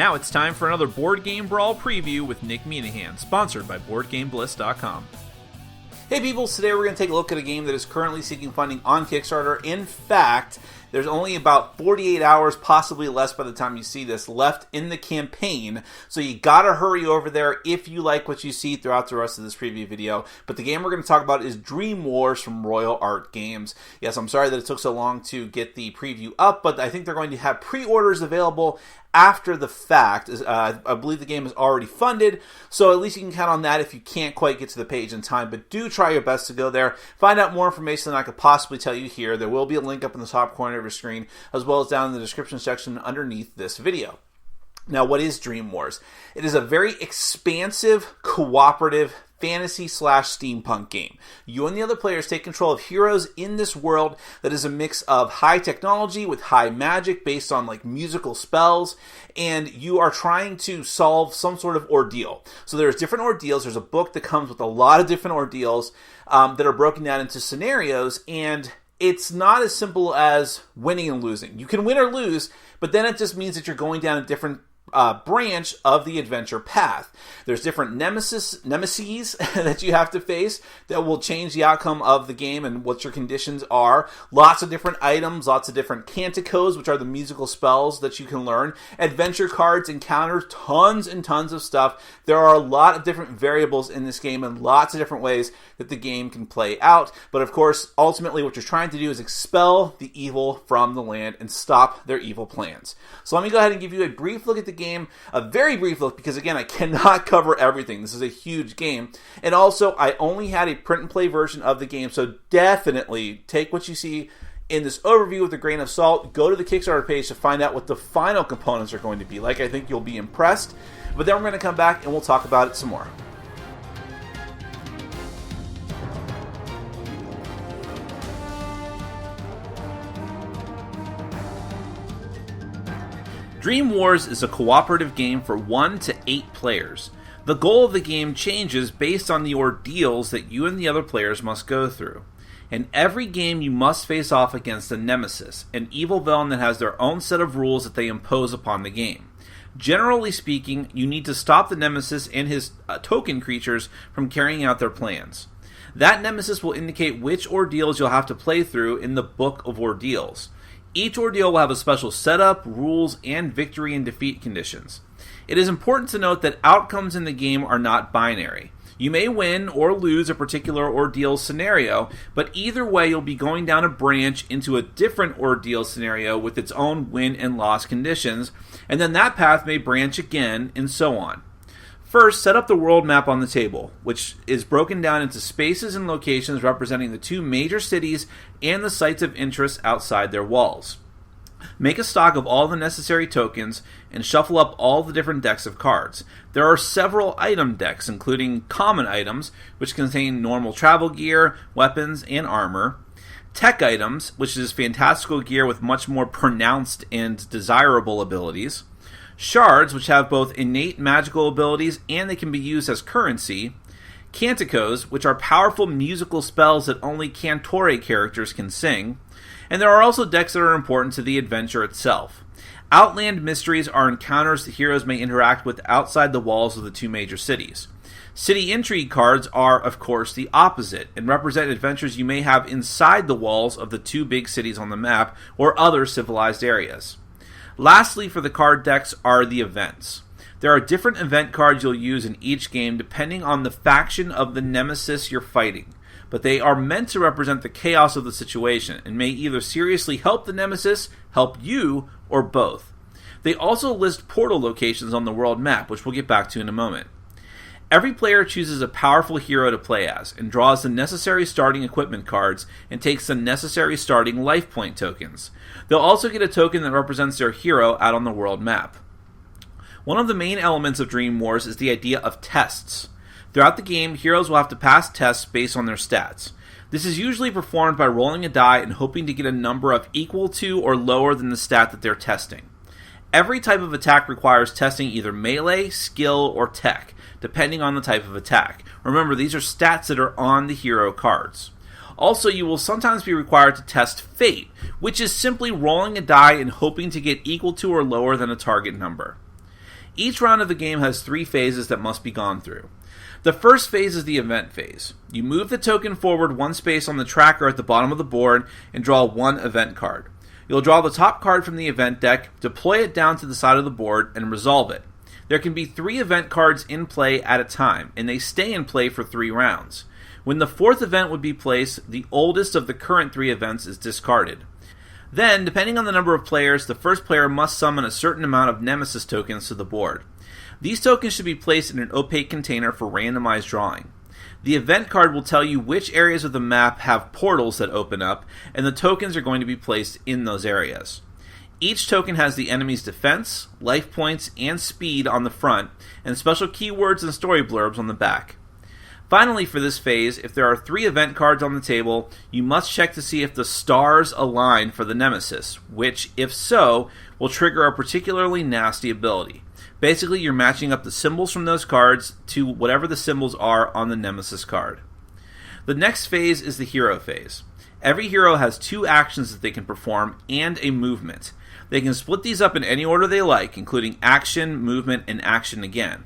Now it's time for another Board Game Brawl preview with Nick Meanahan, sponsored by BoardGameBliss.com. Hey people, today we're going to take a look at a game that is currently seeking funding on Kickstarter. In fact, there's only about 48 hours, possibly less by the time you see this, left in the campaign. So you gotta hurry over there if you like what you see throughout the rest of this preview video. But the game we're going to talk about is Dreamwars from Royal Art Games. Yes, I'm sorry that it took so long to get the preview up, but I think they're going to have pre-orders available after the fact. I believe the game is already funded, so at least you can count on that if you can't quite get to the page in time. But do try your best to go there. Find out more information than I could possibly tell you here. There will be a link up in the top corner of your screen, as well as down in the description section underneath this video. Now, what is Dreamwars? It is a very expansive, cooperative fantasy/steampunk game. You and the other players take control of heroes in this world that is a mix of high technology with high magic based on like musical spells, and you are trying to solve some sort of ordeal. So there's different ordeals. There's a book that comes with a lot of different ordeals that are broken down into scenarios, and it's not as simple as winning and losing. You can win or lose, but then it just means that you're going down a different branch of the adventure path. There's different nemesis that you have to face that will change the outcome of the game and what your conditions are. Lots of different items, lots of different canticos, which are the musical spells that you can learn. Adventure cards, encounters, tons and tons of stuff. There are a lot of different variables in this game and lots of different ways that the game can play out. But of course, ultimately what you're trying to do is expel the evil from the land and stop their evil plans. So let me go ahead and give you a brief look at the game, a very brief look, because again, I cannot cover everything. This is a huge game. And also, I only had a print and play version of the game, so definitely take what you see in this overview with a grain of salt. Go to the Kickstarter page to find out what the final components are going to be like. I think you'll be impressed. But then we're going to come back and we'll talk about it some more. Dreamwars is a cooperative game for 1 to 8 players. The goal of the game changes based on the ordeals that you and the other players must go through. In every game, you must face off against a nemesis, an evil villain that has their own set of rules that they impose upon the game. Generally speaking, you need to stop the nemesis and his token creatures from carrying out their plans. That nemesis will indicate which ordeals you'll have to play through in the Book of Ordeals. Each ordeal will have a special setup, rules, and victory and defeat conditions. It is important to note that outcomes in the game are not binary. You may win or lose a particular ordeal scenario, but either way you'll be going down a branch into a different ordeal scenario with its own win and loss conditions, and then that path may branch again, and so on. First, set up the world map on the table, which is broken down into spaces and locations representing the 2 major cities and the sites of interest outside their walls. Make a stock of all the necessary tokens and shuffle up all the different decks of cards. There are several item decks, including common items, which contain normal travel gear, weapons, and armor. Tech items, which is fantastical gear with much more pronounced and desirable abilities. Shards, which have both innate magical abilities and they can be used as currency. Canticos, which are powerful musical spells that only Cantore characters can sing. And there are also decks that are important to the adventure itself. Outland Mysteries are encounters the heroes may interact with outside the walls of the 2 major cities. City Intrigue cards are, of course, the opposite and represent adventures you may have inside the walls of the 2 big cities on the map or other civilized areas. Lastly, for the card decks are the events. There are different event cards you'll use in each game depending on the faction of the nemesis you're fighting, but they are meant to represent the chaos of the situation and may either seriously help the nemesis, help you, or both. They also list portal locations on the world map, which we'll get back to in a moment. Every player chooses a powerful hero to play as, and draws the necessary starting equipment cards, and takes the necessary starting life point tokens. They'll also get a token that represents their hero out on the world map. One of the main elements of Dreamwars is the idea of tests. Throughout the game, heroes will have to pass tests based on their stats. This is usually performed by rolling a die and hoping to get a number of equal to or lower than the stat that they're testing. Every type of attack requires testing either melee, skill, or tech, depending on the type of attack. Remember, these are stats that are on the hero cards. Also, you will sometimes be required to test fate, which is simply rolling a die and hoping to get equal to or lower than a target number. Each round of the game has 3 phases that must be gone through. The first phase is the event phase. You move the token forward 1 space on the tracker at the bottom of the board and draw 1 event card. You'll draw the top card from the event deck, deploy it down to the side of the board, and resolve it. There can be 3 event cards in play at a time, and they stay in play for 3 rounds. When the 4th event would be placed, the oldest of the current 3 events is discarded. Then, depending on the number of players, the first player must summon a certain amount of Nemesis tokens to the board. These tokens should be placed in an opaque container for randomized drawing. The event card will tell you which areas of the map have portals that open up, and the tokens are going to be placed in those areas. Each token has the enemy's defense, life points, and speed on the front, and special keywords and story blurbs on the back. Finally, for this phase, if there are 3 event cards on the table, you must check to see if the stars align for the Nemesis, which, if so, will trigger a particularly nasty ability. Basically, you're matching up the symbols from those cards to whatever the symbols are on the Nemesis card. The next phase is the hero phase. Every hero has 2 actions that they can perform and a movement. They can split these up in any order they like, including action, movement, and action again.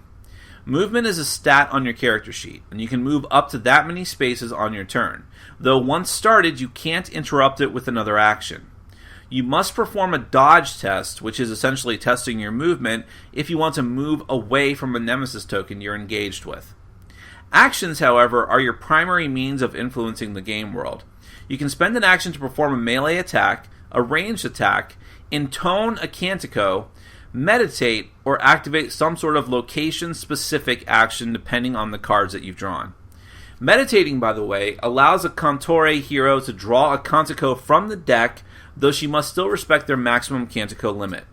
Movement is a stat on your character sheet, and you can move up to that many spaces on your turn, though once started you can't interrupt it with another action. You must perform a dodge test, which is essentially testing your movement, if you want to move away from a Nemesis token you're engaged with. Actions, however, are your primary means of influencing the game world. You can spend an action to perform a melee attack, a ranged attack, intone a cantico, meditate, or activate some sort of location-specific action depending on the cards that you've drawn. Meditating, by the way, allows a Cantore hero to draw a cantico from the deck, though she must still respect their maximum cantico limit.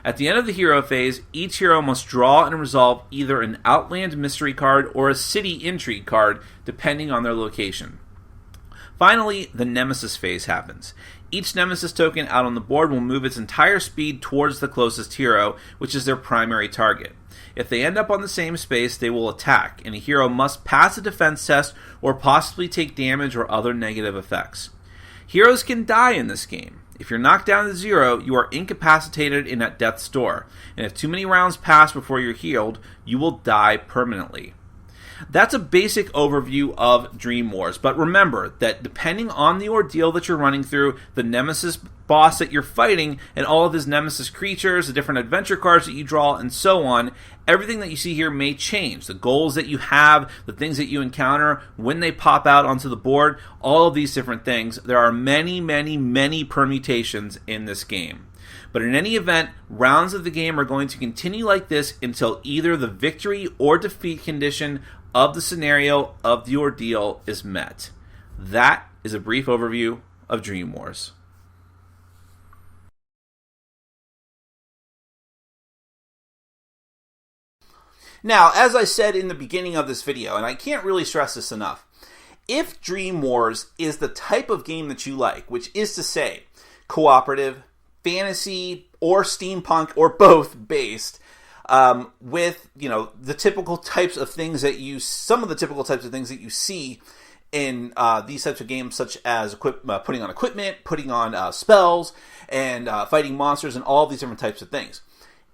At the end of the hero phase, each hero must draw and resolve either an Outland Mystery card or a City Intrigue card, depending on their location. Finally, the Nemesis phase happens. Each Nemesis token out on the board will move its entire speed towards the closest hero, which is their primary target. If they end up on the same space, they will attack, and a hero must pass a defense test or possibly take damage or other negative effects. Heroes can die in this game. If you're knocked down to 0, you are incapacitated and at death's door, and if too many rounds pass before you're healed, you will die permanently. That's a basic overview of Dreamwars, but remember that depending on the ordeal that you're running through, the Nemesis boss that you're fighting, and all of his Nemesis creatures, the different adventure cards that you draw, and so on, everything that you see here may change. The goals that you have, the things that you encounter, when they pop out onto the board, all of these different things. There are many, many, many permutations in this game. But in any event, rounds of the game are going to continue like this until either the victory or defeat condition of the scenario of the ordeal is met. That is a brief overview of Dreamwars. Now, as I said in the beginning of this video, and I can't really stress this enough, if Dreamwars is the type of game that you like, which is to say, cooperative, fantasy, or steampunk, or both based, with, the typical types of things that some of the typical types of things that you see in these types of games, such as putting on equipment, putting on spells, and fighting monsters, and all of these different types of things.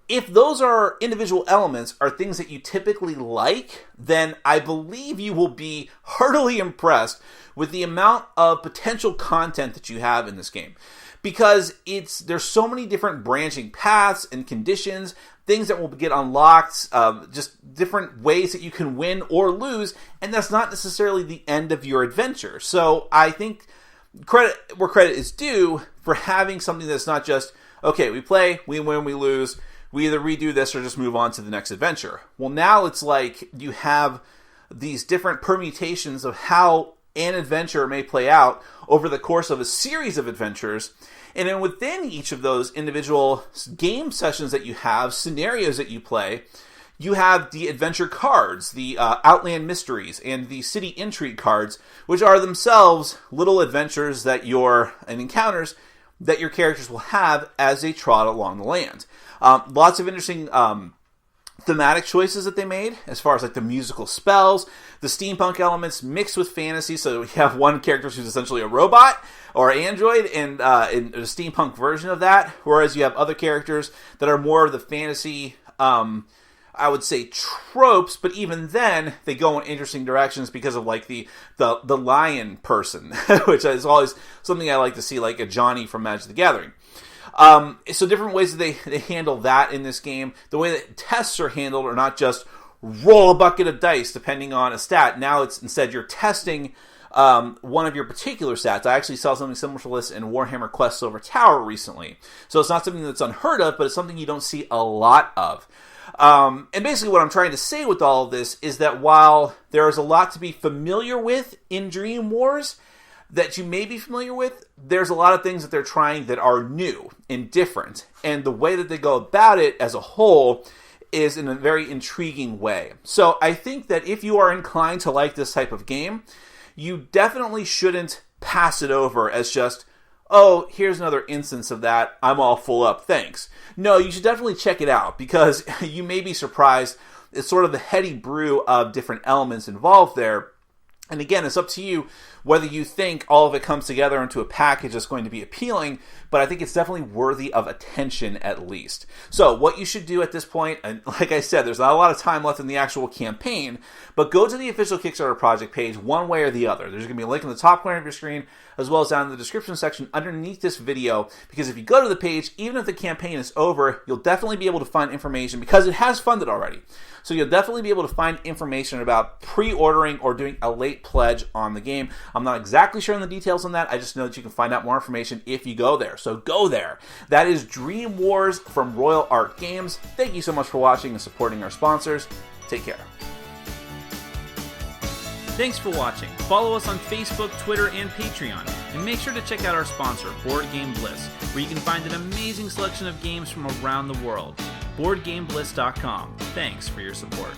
If those are individual elements are things that you typically like, then I believe you will be heartily impressed with the amount of potential content that you have in this game. Because there's so many different branching paths and conditions, things that will get unlocked, just different ways that you can win or lose, and that's not necessarily the end of your adventure. So I think credit where credit is due for having something that's not just, okay, we play, we win, we lose, we either redo this or just move on to the next adventure. Well, now it's like you have these different permutations of how an adventure may play out over the course of a series of adventures. And then within each of those individual game sessions that you have, scenarios that you play, you have the adventure cards, the Outland Mysteries, and the City Intrigue cards, which are themselves little adventures and encounters that your characters will have as they trot along the land. Lots of interesting thematic choices that they made as far as like the musical spells, the steampunk elements mixed with fantasy. So we have one character who's essentially a robot or android and in a steampunk version of that, whereas you have other characters that are more of the fantasy I would say tropes, but even then they go in interesting directions because of like the lion person, which is always something I like to see, like a Johnny from Magic the Gathering. So different ways that they handle that in this game. The way that tests are handled are not just roll a bucket of dice depending on a stat. Now it's instead you're testing one of your particular stats. I actually saw something similar to this in Warhammer Quest Silver Tower recently. So it's not something that's unheard of, but it's something you don't see a lot of. And basically what I'm trying to say with all of this is that while there is a lot to be familiar with in Dreamwars that you may be familiar with, there's a lot of things that they're trying that are new and different. And the way that they go about it as a whole is in a very intriguing way. So I think that if you are inclined to like this type of game, you definitely shouldn't pass it over as just, oh, here's another instance of that, I'm all full up, thanks. No, you should definitely check it out, because you may be surprised at sort of the heady brew of different elements involved there. And again, it's up to you whether you think all of it comes together into a package that's going to be appealing, but I think it's definitely worthy of attention at least. So what you should do at this point, and like I said, there's not a lot of time left in the actual campaign, but go to the official Kickstarter project page one way or the other. There's going to be a link in the top corner of your screen, as well as down in the description section underneath this video, because if you go to the page, even if the campaign is over, you'll definitely be able to find information, because it has funded already. So you'll definitely be able to find information about pre-ordering or doing a late pledge on the game. I'm not exactly sure on the details on that. I just know that you can find out more information if you go there. So go there. That is Dreamwars from Royal Art Games. Thank you so much for watching and supporting our sponsors. Take care. Thanks for watching. Follow us on Facebook, Twitter, and Patreon. And make sure to check out our sponsor, Board Game Bliss, where you can find an amazing selection of games from around the world. BoardGameBliss.com. Thanks for your support.